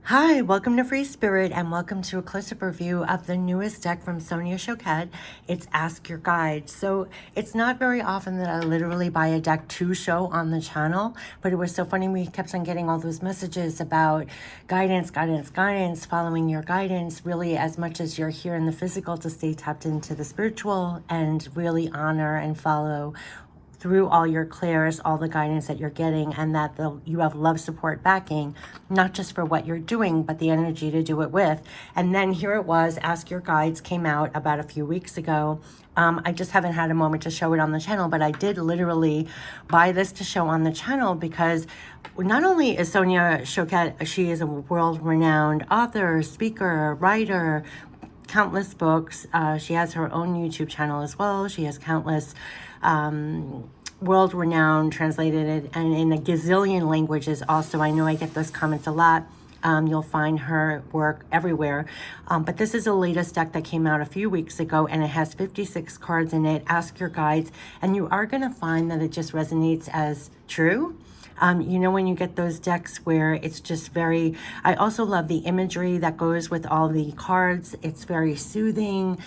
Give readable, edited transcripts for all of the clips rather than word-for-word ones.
Hi, welcome to Free Spirit and welcome to a close-up review of the newest deck from Sonia Choquette. It's Ask Your Guide. So it's not very often that I literally buy a deck to show on the channel, but it was so funny. We kept on getting all those messages about guidance, following your guidance, really as much as you're here in the physical to stay tapped into the spiritual and really honor and follow through all your clairs, all the guidance that you're getting, and that you have love, support, backing, not just for what you're doing, but the energy to do it with. And then here it was, Ask Your Guides came out about a few weeks ago. I just haven't had a moment to show it on the channel, but I did literally buy this to show on the channel because not only is Sonia Choquette, she is a world-renowned author, speaker, writer, countless books. She has her own YouTube channel as well. She has countless world-renowned, translated and in a gazillion languages also. I know I get those comments a lot. You'll find her work everywhere. But this is the latest deck that came out a few weeks ago, and it has 56 cards in it. Ask Your Guides, and you are going to find that it just resonates as true. You know, when you get those decks where it's just very, I also love the imagery that goes with all the cards. It's very soothing,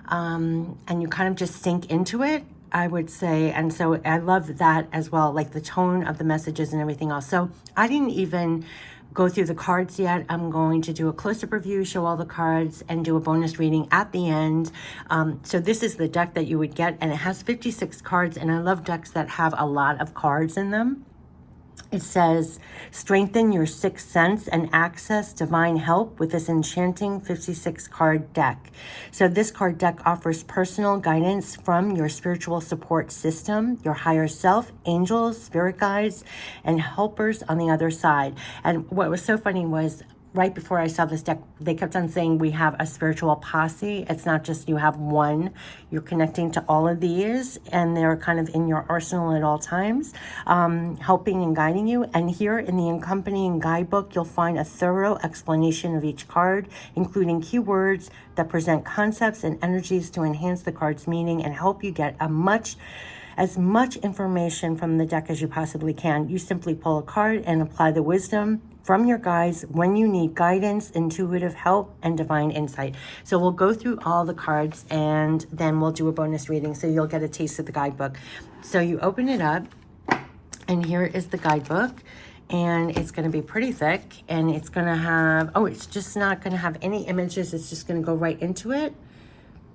and you kind of just sink into it, I would say. And so I love that as well, like the tone of the messages and everything else. So I didn't even go through the cards yet. I'm going to do a close-up review, show all the cards, and do a bonus reading at the end. So this is the deck that you would get, and it has 56 cards, and I love decks that have a lot of cards in them. It says, strengthen your sixth sense and access divine help with this enchanting 56 card deck. So this card deck offers personal guidance from your spiritual support system, your higher self, angels, spirit guides, and helpers on the other side. And what was so funny was, right before I saw this deck, they kept on saying we have a spiritual posse. It's not just you have one. You're connecting to all of these, and they're kind of in your arsenal at all times, helping and guiding you. And here in the accompanying guidebook, you'll find a thorough explanation of each card, including keywords that present concepts and energies to enhance the card's meaning and help you get as much information from the deck as you possibly can. You simply pull a card and apply the wisdom from your guides when you need guidance, intuitive help, and divine insight. So we'll go through all the cards and then we'll do a bonus reading so you'll get a taste of the guidebook. So you open it up and here is the guidebook, and it's going to be pretty thick, and it's going to have, it's just not going to have any images. It's just going to go right into it.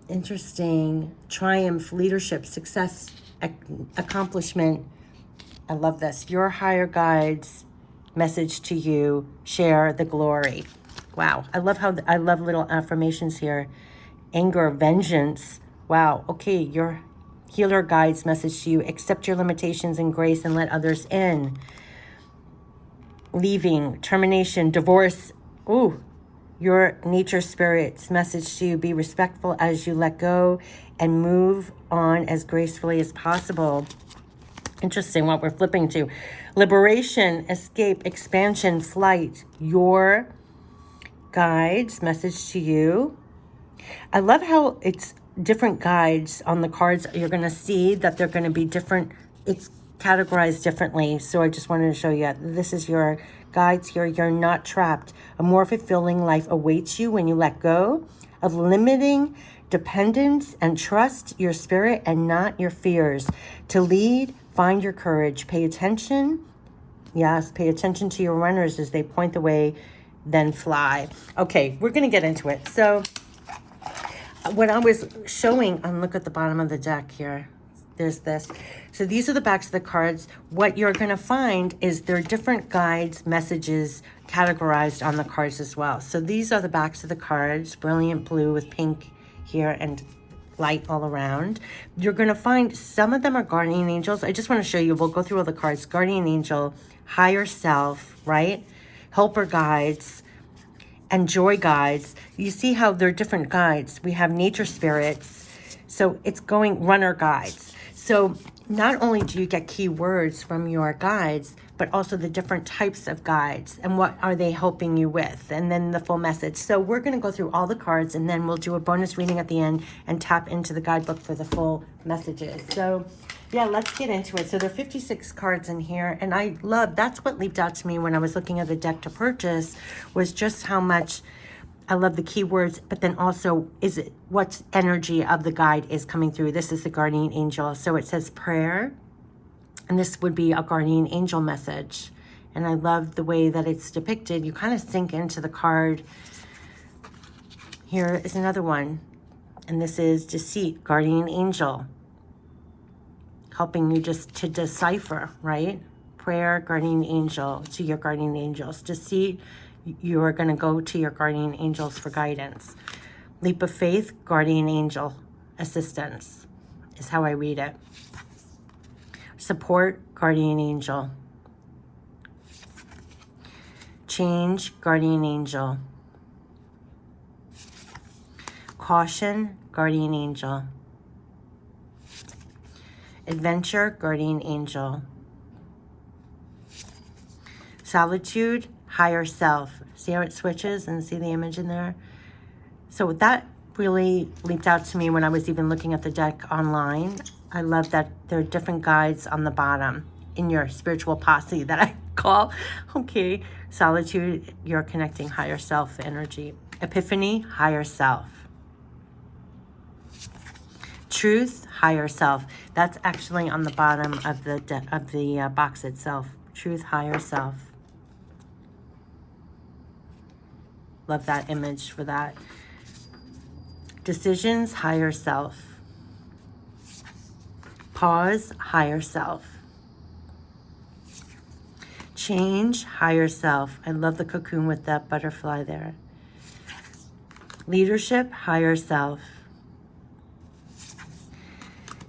Interesting. Triumph, leadership, success, accomplishment. I love this. Your higher guides message to you, share the glory. Wow. I love little affirmations here. Anger, vengeance. Wow. Okay. Your healer guides message to you, accept your limitations in grace and let others in. Leaving, termination, divorce. Ooh. Your nature spirit's message to you, be respectful as you let go and move on as gracefully as possible. Interesting what we're flipping to. Liberation, escape, expansion, flight. Your guides message to you. I love how it's different guides on the cards. You're going to see that they're going to be different. It's categorized differently. So I just wanted to show you, this is your guides here. You're not trapped. A more fulfilling life awaits you when you let go of limiting dependence and trust your spirit and not your fears. To lead, find your courage. Pay attention. Yes, pay attention to your runners as they point the way, then fly. Okay, we're going to get into it. So what I was showing, and look at the bottom of the deck here. There's this. So these are the backs of the cards. What you're going to find is there are different guides, messages categorized on the cards as well. So these are the backs of the cards, brilliant blue with pink here and light all around. You're going to find some of them are guardian angels. I just want to show you. We'll go through all the cards. Guardian angel, higher self, right? Helper guides and joy guides. You see how they're different guides. We have nature spirits. So it's going runner guides. So not only do you get keywords from your guides, but also the different types of guides and what are they helping you with, and then the full message. So we're going to go through all the cards, and then we'll do a bonus reading at the end and tap into the guidebook for the full messages. So Yeah, let's get into it. So there are 56 cards in here, and I love, that's what leaped out to me when I was looking at the deck to purchase, was just how much I love the keywords, but then also is it what energy of the guide is coming through. This is the guardian angel. So it says prayer, and this would be a guardian angel message. And I love the way that it's depicted. You kind of sink into the card. Here is another one, and this is deceit, guardian angel, helping you just to decipher, right? Prayer, guardian angel, to your guardian angels. Deceit, you are going to go to your guardian angels for guidance. Leap of faith, guardian angel assistance is how I read it. Support, guardian angel. Change, guardian angel. Caution, guardian angel. Adventure, guardian angel. Solitude, higher self. See how it switches and see the image in there? So that really leaped out to me when I was even looking at the deck online. I love that there are different guides on the bottom in your spiritual posse that I call. Okay, solitude, you're connecting higher self energy. Epiphany, higher self. Truth, higher self. That's actually on the bottom of the box itself. Truth, higher self. Love that image for that. Decisions, higher self. Pause, higher self. Change, higher self. I love the cocoon with that butterfly there. Leadership, higher self.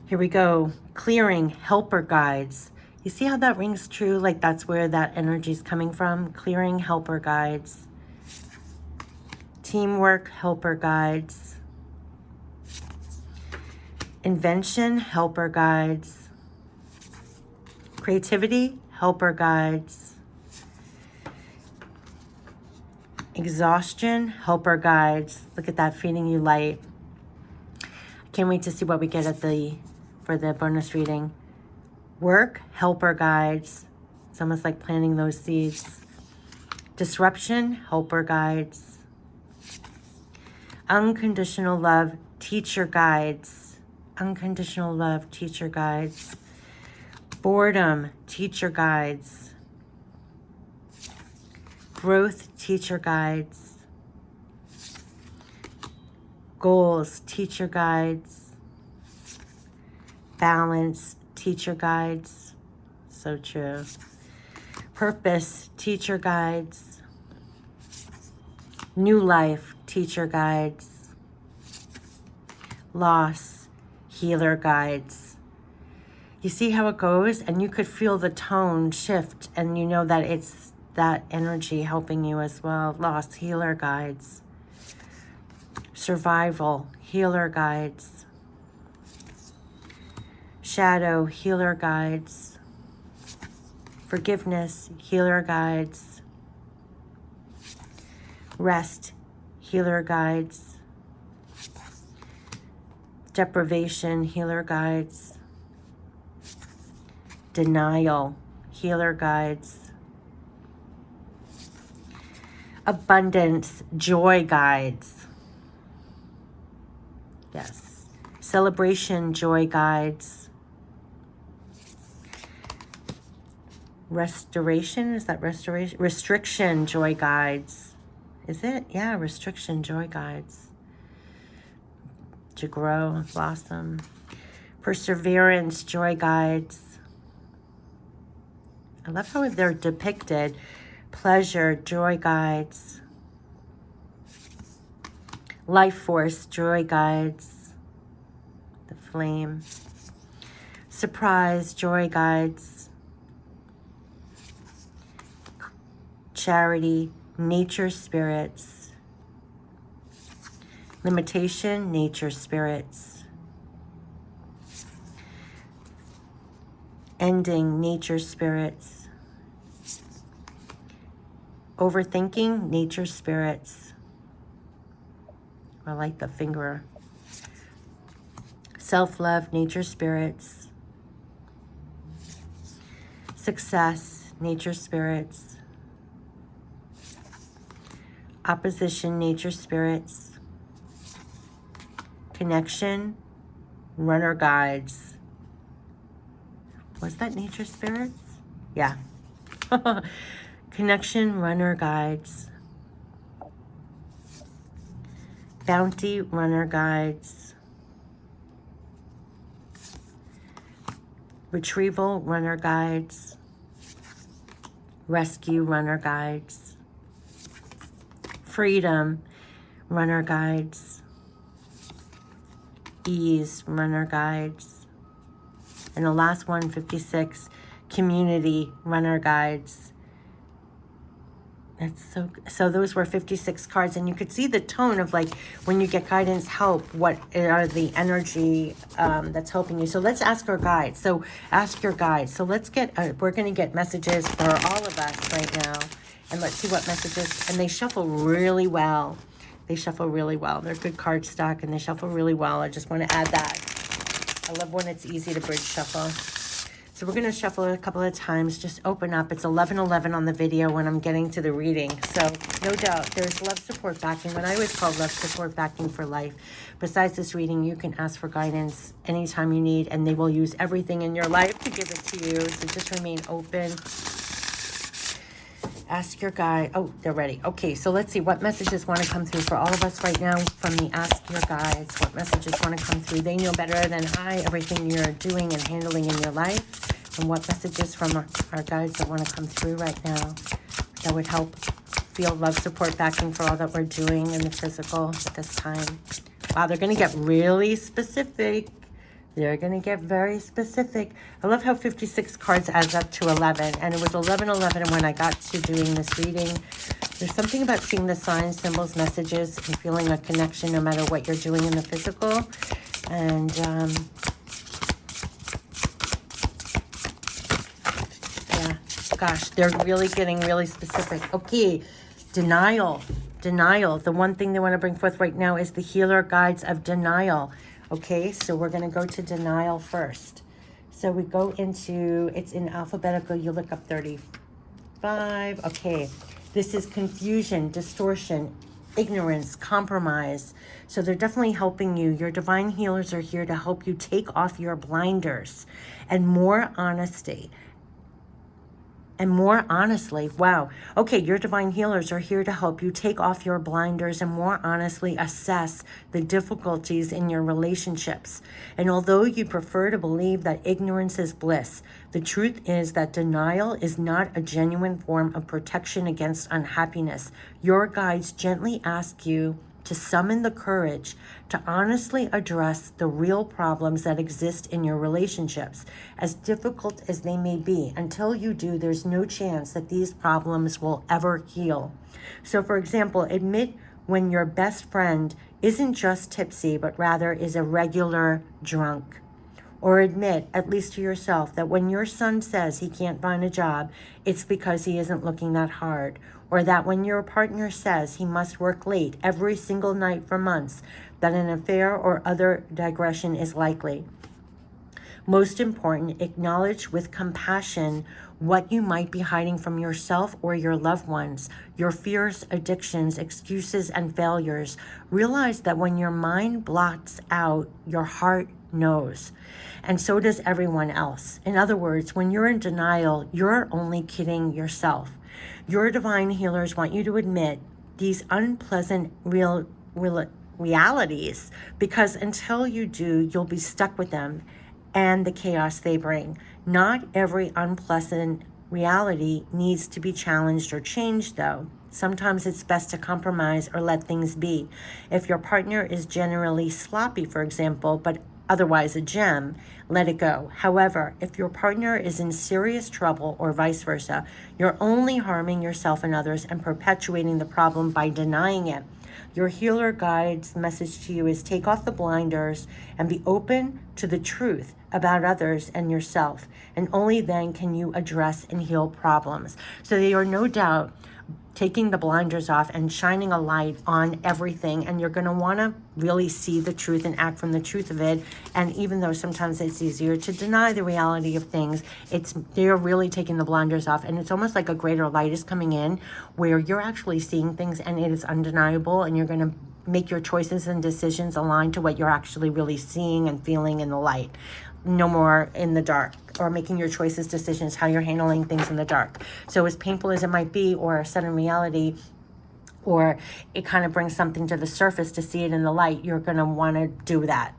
Here we go. Clearing, helper guides. You see how that rings true? Like that's where that energy is coming from. Clearing, helper guides. Teamwork, helper guides. Invention, helper guides. Creativity, helper guides. Exhaustion, helper guides. Look at that, feeding you light. Can't wait to see what we get at for the bonus reading. Work, helper guides. It's almost like planting those seeds. Disruption, helper guides. Unconditional love, teacher guides. Unconditional love, teacher guides. Boredom, teacher guides. Growth, teacher guides. Goals, teacher guides. Balance, teacher guides. So true. Purpose, teacher guides. New life, teacher guides. Loss, healer guides. You see how it goes? And you could feel the tone shift, and you know that it's that energy helping you as well. Loss, healer guides. Survival, healer guides. Shadow, healer guides. Forgiveness, healer guides. Rest, healer guides. Deprivation, healer guides. Denial, healer guides. Abundance, joy guides. Yes. Celebration, joy guides. Restoration, is that restoration? Restriction, joy guides. Is it? Yeah, restriction, joy guides. To grow, blossom. Perseverance, joy guides. I love how they're depicted. Pleasure, joy guides. Life force, joy guides. The flame. Surprise, joy guides. Charity, nature spirits. Limitation, nature spirits. Ending, nature spirits. Overthinking, nature spirits. I like the finger. Self-love, nature spirits. success, nature spirits. Opposition, nature spirits. Connection, runner guides. Was that nature spirits? Yeah. Connection, runner guides. Bounty, runner guides. Retrieval, runner guides. Rescue, runner guides. Freedom, runner guides. Ease, runner guides. And the last one, 56, community, runner guides. That's so those were 56 cards, and you could see the tone of like when you get guidance help, what are the energy that's helping you. So let's ask our guides. So ask your guides. So let's get we're going to get messages for all of us right now, and let's see what messages. And they shuffle really well. They shuffle really well. They're good card stock, and they shuffle really well. I just want to add that. I love when it's easy to bridge shuffle. So we're going to shuffle it a couple of times. Just open up. It's 11:11 on the video when I'm getting to the reading. So no doubt there's love support backing. What I always call love support backing for life. Besides this reading, you can ask for guidance anytime you need, and they will use everything in your life to give it to you. So just remain open. Ask your guide. Oh, they're ready. Okay, so let's see what messages want to come through for all of us right now from the Ask Your Guides. What messages want to come through? They know better than I everything you're doing and handling in your life. And what messages from our guides that want to come through right now that would help feel love, support, backing for all that we're doing in the physical at this time. Wow, they're going to get really specific. They're going to get very specific. I love how 56 cards adds up to 11. And it was 11:11 when I got to doing this reading. There's something about seeing the signs, symbols, messages, and feeling a connection no matter what you're doing in the physical. And yeah, gosh, they're really getting really specific. Okay, denial. Denial. The one thing they want to bring forth right now is the healer guides of denial. Okay, so we're going to go to denial first. So we go into, it's in alphabetical, you look up 35. Okay, this is confusion, distortion, ignorance, compromise. So they're definitely helping you. Your divine healers are here to help you take off your blinders and more honesty. And more honestly, wow. Okay, your divine healers are here to help you take off your blinders and more honestly assess the difficulties in your relationships. And although you prefer to believe that ignorance is bliss, the truth is that denial is not a genuine form of protection against unhappiness. Your guides gently ask you to summon the courage to honestly address the real problems that exist in your relationships, as difficult as they may be. Until you do, there's no chance that these problems will ever heal. So, for example, admit when your best friend isn't just tipsy, but rather is a regular drunk. Or admit, at least to yourself, that when your son says he can't find a job, it's because he isn't looking that hard. Or that when your partner says he must work late every single night for months, that an affair or other digression is likely. Most important, acknowledge with compassion what you might be hiding from yourself or your loved ones, your fears, addictions, excuses, and failures. Realize that when your mind blots out, your heart knows. And so does everyone else. In other words, when you're in denial, you're only kidding yourself. Your divine healers want you to admit these unpleasant realities, because until you do, you'll be stuck with them and the chaos they bring. Not every unpleasant reality needs to be challenged or changed, though. Sometimes it's best to compromise or let things be. If your partner is generally sloppy, for example, but otherwise a gem, let it go. However, if your partner is in serious trouble or vice versa, you're only harming yourself and others and perpetuating the problem by denying it. Your healer guide's message to you is take off the blinders and be open to the truth about others and yourself. And only then can you address and heal problems. So they are no doubt taking the blinders off and shining a light on everything. And you're going to want to really see the truth and act from the truth of it. And even though sometimes it's easier to deny the reality of things, they're really taking the blinders off. And it's almost like a greater light is coming in where you're actually seeing things and it is undeniable, and you're going to make your choices and decisions align to what you're actually really seeing and feeling in the light. No more in the dark, or making your choices, decisions, how you're handling things in the dark. So as painful as it might be, or a sudden reality, or it kind of brings something to the surface to see it in the light, you're going to want to do that.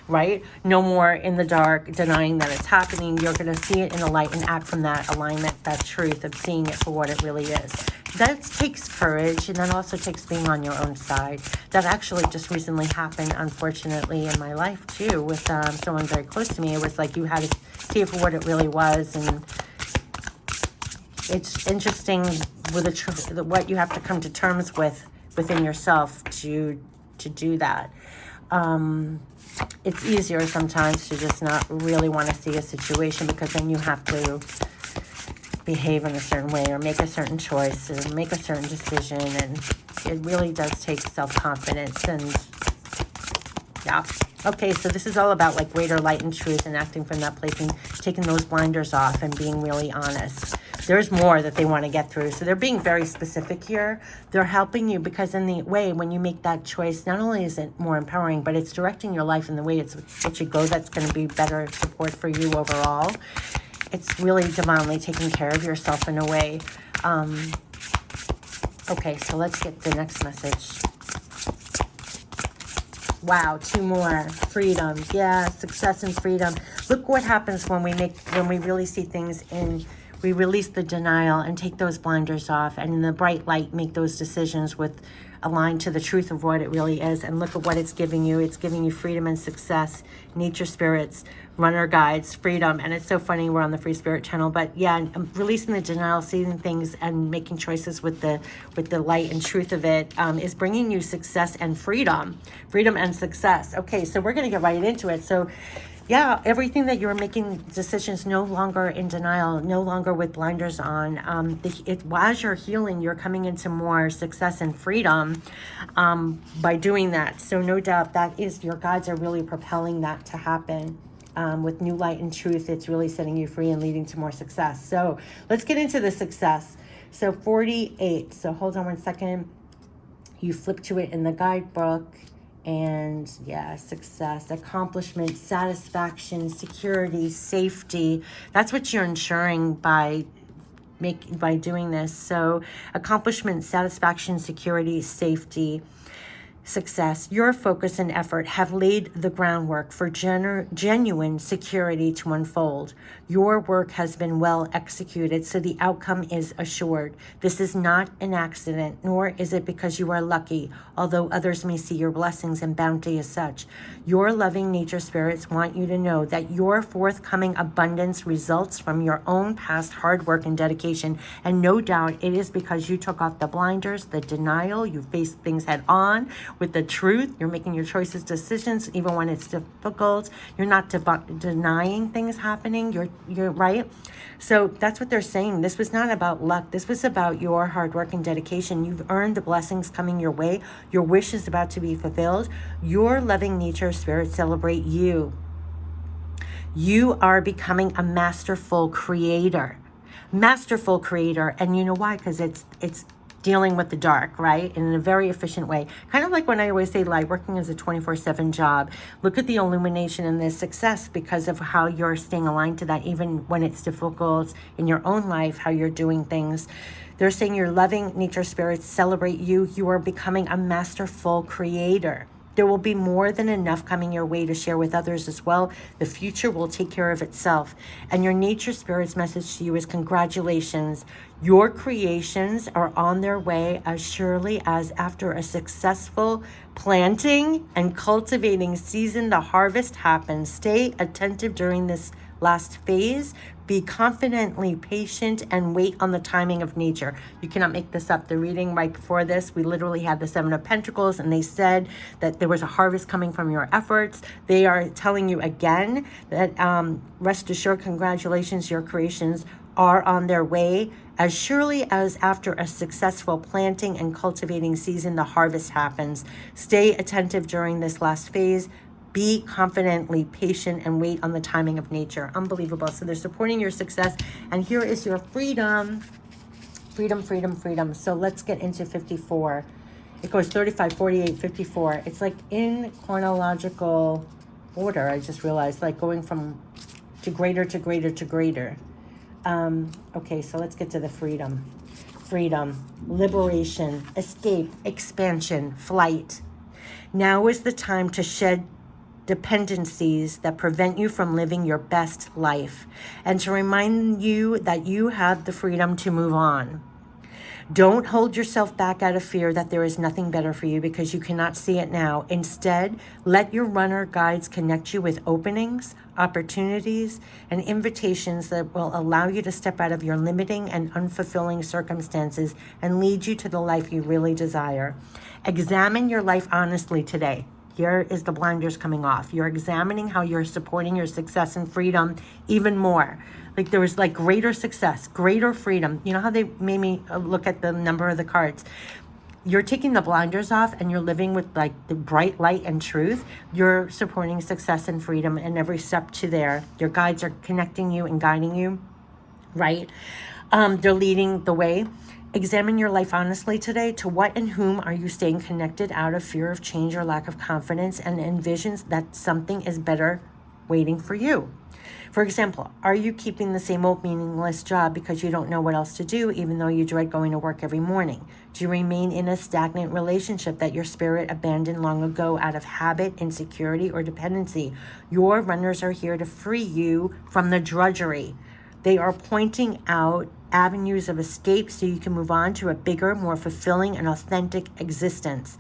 Right? No more in the dark, denying that it's happening. You're going to see it in the light and act from that alignment, that truth of seeing it for what it really is. That takes courage, and that also takes being on your own side. That actually just recently happened, unfortunately, in my life too, with someone very close to me. It was like you had to see it for what it really was, and it's interesting with what you have to come to terms with within yourself to do that. It's easier sometimes to just not really want to see a situation, because then you have to behave in a certain way or make a certain choice or make a certain decision, and it really does take self-confidence. And yeah, okay, so this is all about like greater light and truth and acting from that place and taking those blinders off and being really honest. There's more that they want to get through, so they're being very specific here. They're helping you, because in the way when you make that choice, not only is it more empowering, but it's directing your life in the way it should go. That's going to be better support for you overall. It's really divinely taking care of yourself in a way. Okay, so let's get the next message. Wow, 2 more. Freedom. Yeah, success and freedom. Look what happens when we really see things in, we release the denial and take those blinders off, and in the bright light make those decisions aligned to the truth of what it really is. And look at what it's giving you. It's giving you freedom and success, nature spirits, runner guides, freedom. And it's so funny, we're on the Free Spirit channel, but yeah, releasing the denial, seeing things and making choices with the light and truth of it is bringing you success and freedom and success. Okay, so we're going to get right into it. So yeah, everything that you're making decisions no longer in denial, no longer with blinders on. As you're healing, you're coming into more success and freedom by doing that. So no doubt that is, your guides are really propelling that to happen. With new light and truth, it's really setting you free and leading to more success. So let's get into the success. So 48. So hold on one second. You flip to it in the guidebook. And yeah, success, accomplishment, satisfaction, security, safety. That's what you're ensuring by doing this. So accomplishment, satisfaction, security, safety, success. Your focus and effort have laid the groundwork for genuine security to unfold. Your work has been well executed, so the outcome is assured. This is not an accident, nor is it because you are lucky, although others may see your blessings and bounty as such. Your loving nature spirits want you to know that your forthcoming abundance results from your own past hard work and dedication, and no doubt it is because you took off the blinders, the denial, you faced things head on with the truth. You're making your choices, decisions, even when it's difficult. You're not denying things happening. You're right. So that's what they're saying. This was not about luck. This was about your hard work and dedication. You've earned the blessings coming your way. Your wish is about to be fulfilled. Your loving nature spirits celebrate you. You are becoming a masterful creator. Masterful creator. And you know why? Because it's dealing with the dark, right? In a very efficient way. Kind of like when I always say light working is a 24/7 job. Look at the illumination and the success because of how you're staying aligned to that, even when it's difficult in your own life, how you're doing things. They're saying your loving nature spirits celebrate you. You are becoming a masterful creator. There will be more than enough coming your way to share with others as well. The future will take care of itself. And your nature spirit's message to you is congratulations. Your creations are on their way as surely as after a successful planting and cultivating season, the harvest happens. Stay attentive during this last phase. Be confidently patient and wait on the timing of nature. You cannot make this up. The reading right before this, we literally had the 7 of Pentacles, and they said that there was a harvest coming from your efforts. They are telling you again that rest assured, congratulations, your creations are on their way. As surely as after a successful planting and cultivating season, the harvest happens. Stay attentive during this last phase. Be confidently patient and wait on the timing of nature. Unbelievable. So they're supporting your success. And here is your freedom. Freedom, freedom, freedom. So let's get into 54. It goes 35, 48, 54. It's like in chronological order. I just realized, like going from to greater to greater to greater. Okay, so let's get to the freedom. Freedom, liberation, escape, expansion, flight. Now is the time to shed dependencies that prevent you from living your best life and to remind you that you have the freedom to move on. Don't hold yourself back out of fear that there is nothing better for you because you cannot see it now. Instead, let your runner guides connect you with openings, opportunities, and invitations that will allow you to step out of your limiting and unfulfilling circumstances and lead you to the life you really desire. Examine your life honestly today. Here is the blinders coming off. You're examining how you're supporting your success and freedom even more. Like there was like greater success, greater freedom. You know how they made me look at the number of the cards? You're taking the blinders off and you're living with like the bright light and truth. You're supporting success and freedom and every step to there. Your guides are connecting you and guiding you, right? They're leading the way. Examine your life honestly today. To what and whom are you staying connected out of fear of change or lack of confidence and envisions that something is better waiting for you? For example, are you keeping the same old meaningless job because you don't know what else to do, even though you dread going to work every morning? Do you remain in a stagnant relationship that your spirit abandoned long ago out of habit, insecurity, or dependency? Your runners are here to free you from the drudgery. They are pointing out avenues of escape so you can move on to a bigger, more fulfilling, and authentic existence.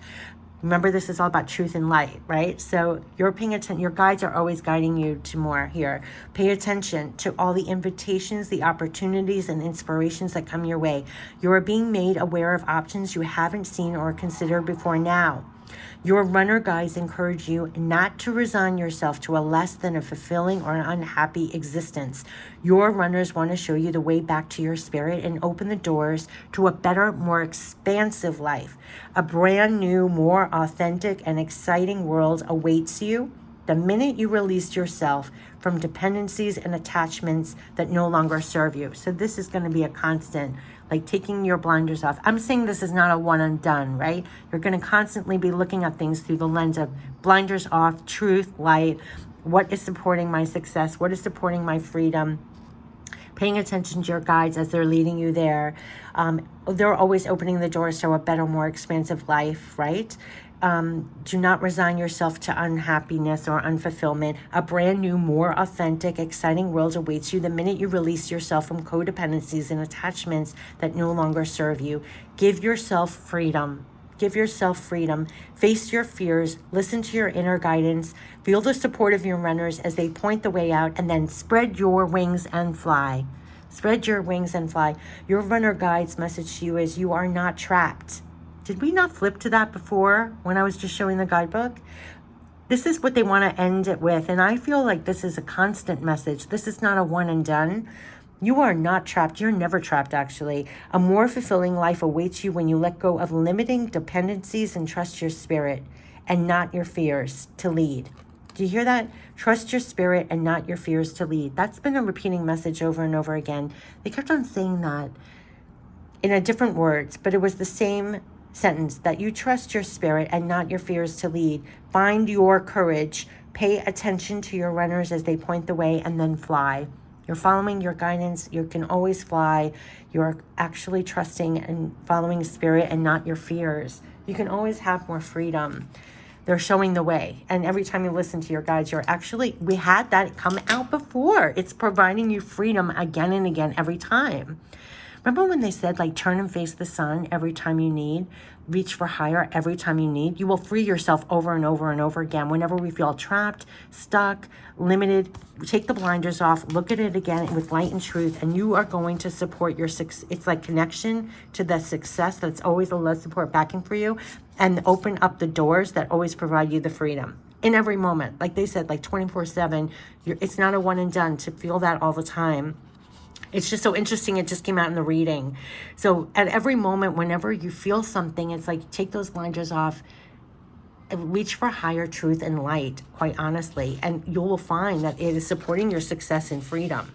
Remember, this is all about truth and light, right? So you're paying attention. Your guides are always guiding you to more here. Pay attention to all the invitations, the opportunities, and inspirations that come your way. You are being made aware of options you haven't seen or considered before now. Your runner guides encourage you not to resign yourself to a less than a fulfilling or an unhappy existence. Your runners want to show you the way back to your spirit and open the doors to a better, more expansive life. A brand new, more authentic and exciting world awaits you the minute you release yourself from dependencies and attachments that no longer serve you. So this is going to be a constant, like taking your blinders off. I'm saying this is not a one and done, right? You're going to constantly be looking at things through the lens of blinders off, truth, light. What is supporting my success? What is supporting my freedom? Paying attention to your guides as they're leading you there. They're always opening the doors to a better, more expansive life, right? Do not resign yourself to unhappiness or unfulfillment. A brand new, more authentic, exciting world awaits you the minute you release yourself from codependencies and attachments that no longer serve you. Give yourself freedom. Give yourself freedom. Face your fears. Listen to your inner guidance. Feel the support of your runners as they point the way out, and then spread your wings and fly. Spread your wings and fly. Your runner guide's message to you is you are not trapped. Did we not flip to that before when I was just showing the guidebook? This is what they want to end it with. And I feel like this is a constant message. This is not a one and done. You are not trapped. You're never trapped, actually. A more fulfilling life awaits you when you let go of limiting dependencies and trust your spirit and not your fears to lead. Do you hear that? Trust your spirit and not your fears to lead. That's been a repeating message over and over again. They kept on saying that in a different words, but it was the same sentence, that you trust your spirit and not your fears to lead. Find your courage. Pay attention to your runners as they point the way, and then fly. You're following your guidance. You can always fly. You're actually trusting and following spirit and not your fears. You can always have more freedom. They're showing the way. And every time you listen to your guides, we had that come out before. It's providing you freedom again and again every time. Remember when they said, like, turn and face the sun every time you need, reach for higher every time you need? You will free yourself over and over and over again. Whenever we feel trapped, stuck, limited, take the blinders off, look at it again with light and truth, and you are going to support your success. It's like connection to the success that's always a love support backing for you, and open up the doors that always provide you the freedom in every moment. Like they said, like 24/7, it's not a one and done to feel that all the time. It's just so interesting. It just came out in the reading. So at every moment, whenever you feel something, it's like take those blinders off, reach for higher truth and light, quite honestly, and you will find that it is supporting your success and freedom.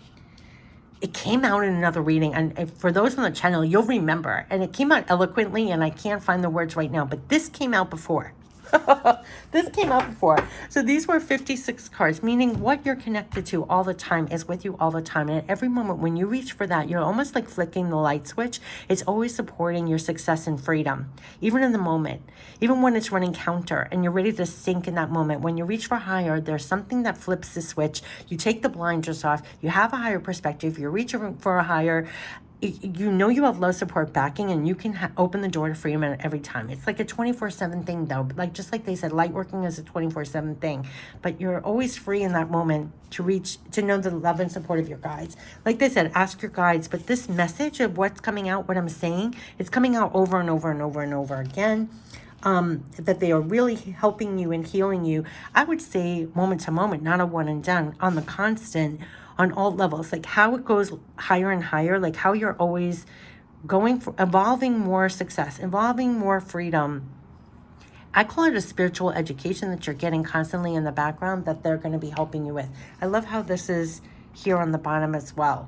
It came out in another reading, and for those on the channel, you'll remember, and it came out eloquently, and I can't find the words right now, but this came out before. This came out before. So these were 56 cards, meaning what you're connected to all the time is with you all the time. And at every moment when you reach for that, you're almost like flicking the light switch. It's always supporting your success and freedom, even in the moment, even when it's running counter and you're ready to sink in that moment. When you reach for higher, there's something that flips the switch. You take the blinders off. You have a higher perspective. You're reaching for a higher, you know, you have love, support, backing, and you can open the door to freedom at every time. It's like a 24/7 thing, though. Like, just like they said, light working is a 24/7 thing, but you're always free in that moment to reach, to know the love and support of your guides. Like they said, ask your guides, but this message of what's coming out, what I'm saying, it's coming out over and over and over and over again. That they are really helping you and healing you. I would say moment to moment, not a one and done, on the constant, on all levels, like how it goes higher and higher, like how you're always going for evolving more success, evolving more freedom. I call it a spiritual education that you're getting constantly in the background that they're going to be helping you with. I love how this is here on the bottom as well.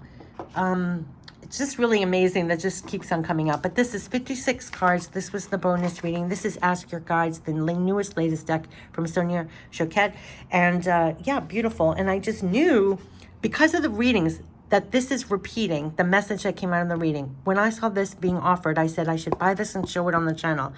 It's just really amazing. That just keeps on coming up. But this is 56 cards. This was the bonus reading. This is Ask Your Guides, the newest, latest deck from Sonia Choquette. And yeah, beautiful. And I just knew, because of the readings, that this is repeating the message that came out of the reading. When I saw this being offered, I said I should buy this and show it on the channel.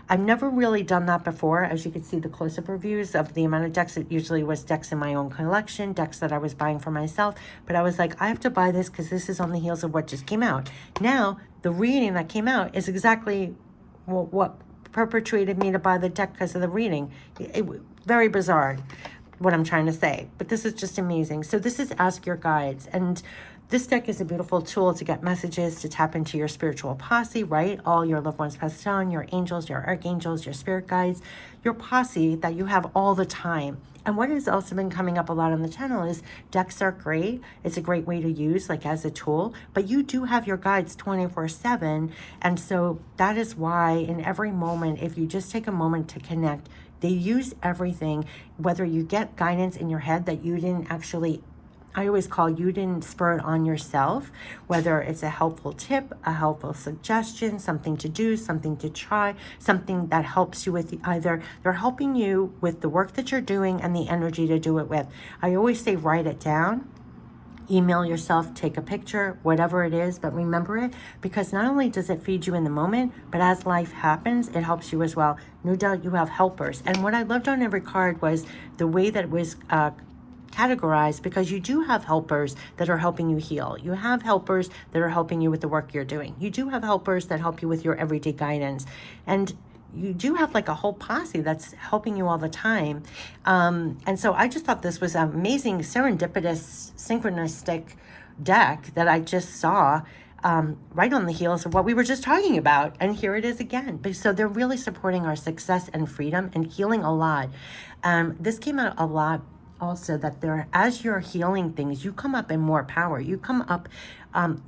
I've never really done that before. As you can see, the close-up reviews of the amount of decks, it usually was decks in my own collection, decks that I was buying for myself. But I was like, I have to buy this because this is on the heels of what just came out. Now, the reading that came out is exactly what perpetuated me to buy the deck because of the reading. Very bizarre, what I'm trying to say, but this is just amazing. So this is Ask Your Guides, and this deck is a beautiful tool to get messages, to tap into your spiritual posse, right? All your loved ones passed on, your angels, your archangels, your spirit guides, your posse that you have all the time. And what has also been coming up a lot on the channel is decks are great. It's a great way to use, like, as a tool, but you do have your guides 24/7. And so that is why in every moment, if you just take a moment to connect, they use everything, whether you get guidance in your head that you didn't actually, I always call, you didn't spur it on yourself, whether it's a helpful tip, a helpful suggestion, something to do, something to try, something that helps you with either, they're helping you with the work that you're doing and the energy to do it with. I always say write it down. Email yourself, take a picture, whatever it is, but remember it, because not only does it feed you in the moment, but as life happens, it helps you as well. No doubt you have helpers. And what I loved on every card was the way that it was categorized, because you do have helpers that are helping you heal. You have helpers that are helping you with the work you're doing. You do have helpers that help you with your everyday guidance. And you do have like a whole posse that's helping you all the time. And so I just thought this was an amazing, serendipitous, synchronistic deck that I just saw right on the heels of what we were just talking about. And here it is again. So they're really supporting our success and freedom and healing a lot. This came out a lot also, that there, as you're healing things, you come up in more power. You come up,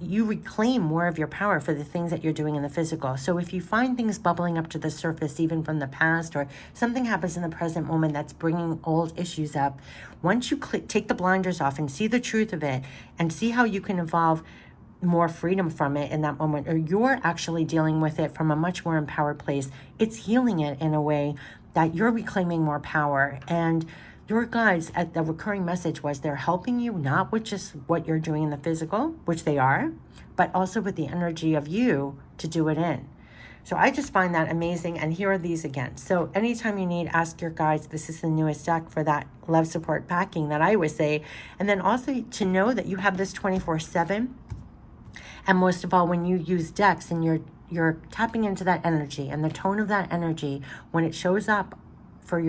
you reclaim more of your power for the things that you're doing in the physical. So if you find things bubbling up to the surface, even from the past, or something happens in the present moment that's bringing old issues up, once you take the blinders off and see the truth of it and see how you can evolve more freedom from it in that moment, or you're actually dealing with it from a much more empowered place, it's healing it in a way that you're reclaiming more power. And your guides, at the recurring message was, they're helping you not with just what you're doing in the physical, which they are, but also with the energy of you to do it in. So I just find that amazing. And here are these again. So anytime you need, ask your guides. This is the newest deck for that love, support, backing that I always say. And then also to know that you have this 24/7. And most of all, when you use decks and you're tapping into that energy and the tone of that energy, when it shows up for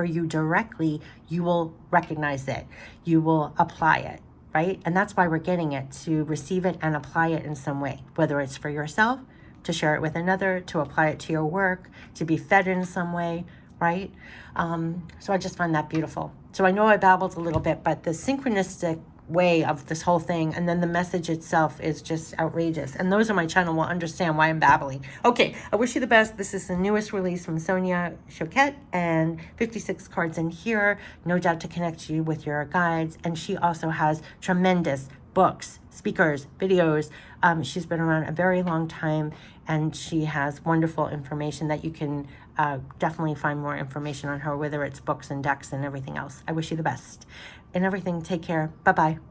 you directly, you will recognize it. You will apply it, right? And that's why we're getting it, to receive it and apply it in some way, whether it's for yourself, to share it with another, to apply it to your work, to be fed in some way, right? So I just find that beautiful. So I know I babbled a little bit, but the synchronistic way of this whole thing, and then the message itself is just outrageous. And those on my channel will understand why I'm babbling. Okay, I wish you the best. This is the newest release from Sonia Choquette, and 56 cards in here, no doubt to connect you with your guides. And she also has tremendous books, speakers, videos. She's been around a very long time, and she has wonderful information that you can definitely find more information on her, whether it's books and decks and everything else. I wish you the best in everything. Take care. Bye-bye.